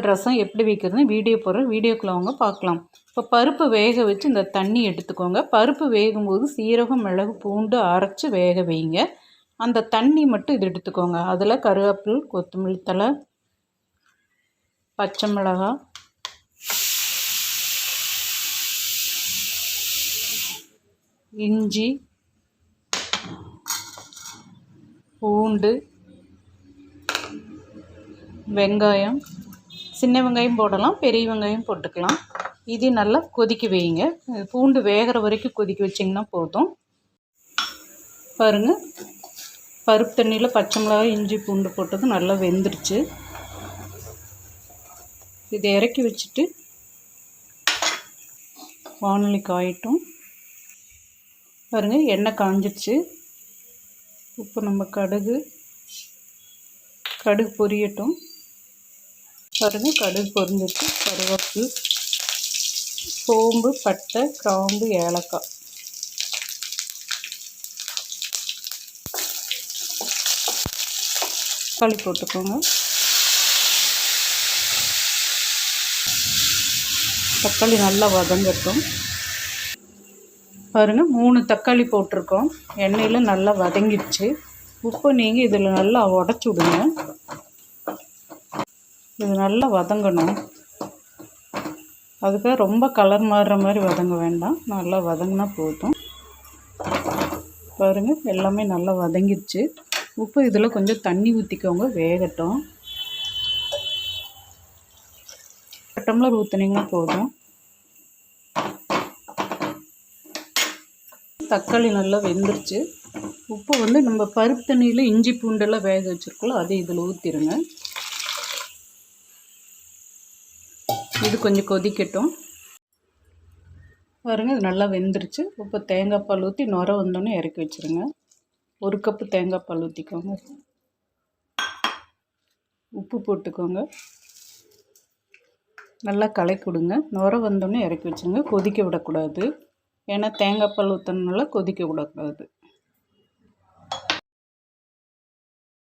ரசம் எப்படி வைக்கிறதுன்னு வீடியோ போடுறேன், வீடியோக்குள்ள வாங்க பார்க்கலாம். இப்போ பருப்பு வேக வச்சு இந்த தண்ணி எடுத்துக்கோங்க. பருப்பு வேகும்போது சீரகம், மிளகு, பூண்டு அரைச்சி வேக வைங்க. அந்த தண்ணி மட்டும் இது எடுத்துக்கோங்க. அதில் கருவேப்பிலை, கொத்தமல்லி தழை, பச்சை மிளகாய், இஞ்சி, பூண்டு, வெங்காயம், சின்ன வெங்காயம் போடலாம், பெரிய வெங்காயம் போட்டுக்கலாம். இது நல்லா கொதிக்க வைங்க. பூண்டு வேகிற வரைக்கும் கொதிக்க வச்சிங்கன்னா போதும். பாருங்கள், பருப்பு தண்ணியில் பச்சை மிளகாய், இஞ்சி, பூண்டு போட்டது நல்லா வெந்துருச்சு. இதை இறக்கி வச்சுட்டு வானொலி காயட்டும். பாருங்கள், எண்ணெய் காஞ்சிடுச்சு. இப்போ நம்ம கடுகு பொரியட்டும். பாருங்கள், கடுகு பொரிஞ்சிருச்சு. கருவேப்பிலை, சோம்பு, பட்டை, கிராம்பு, ஏலக்காய், தக்காளி போட்டுக்கோங்க. தக்காளி நல்லா வதங்கட்டும். பாருங்கள், 3 தக்காளி போட்டிருக்கோம். எண்ணெயில் நல்லா வதங்கிடுச்சு. உப்பு நீங்கள் இதில் நல்லா உடச்சி விடுங்க. இது நல்லா வதங்கணும். அதுக்காக ரொம்ப கலர் மாறுற மாதிரி வதங்க வேண்டாம், நல்லா வதங்கினா போதும். பாருங்கள், எல்லாமே நல்லா வதங்கிடுச்சு. உப்பு இதில் கொஞ்சம் தண்ணி ஊற்றிக்கோங்க, வேகட்டும். டம்ளர் ஊற்றுனீங்கன்னா போதும். தக்காளி நல்லா வெந்துருச்சு. உப்பு நம்ம பருப்பு தண்ணியில் இஞ்சி பூண்டெல்லாம் வேக வச்சுருக்கோம், அதை இதில் ஊற்றிடுங்க. இது கொஞ்சம் கொதிக்கட்டும். பாருங்கள், இது நல்லா வெந்துருச்சு. இப்போ தேங்காய் பால் ஊற்றி நுர வந்தோடனே இறக்கி வச்சுருங்க. 1 கப்பு தேங்காய் பால் ஊற்றிக்கோங்க. உப்பு போட்டுக்கோங்க. நல்லா கலக்கி விடுங்க. நுர வந்தோடனே இறக்கி வச்சுருங்க. கொதிக்க விடக்கூடாது, ஏன்னா தேங்காய் பால் ஊற்றினால கொதிக்க விடக்கூடாது.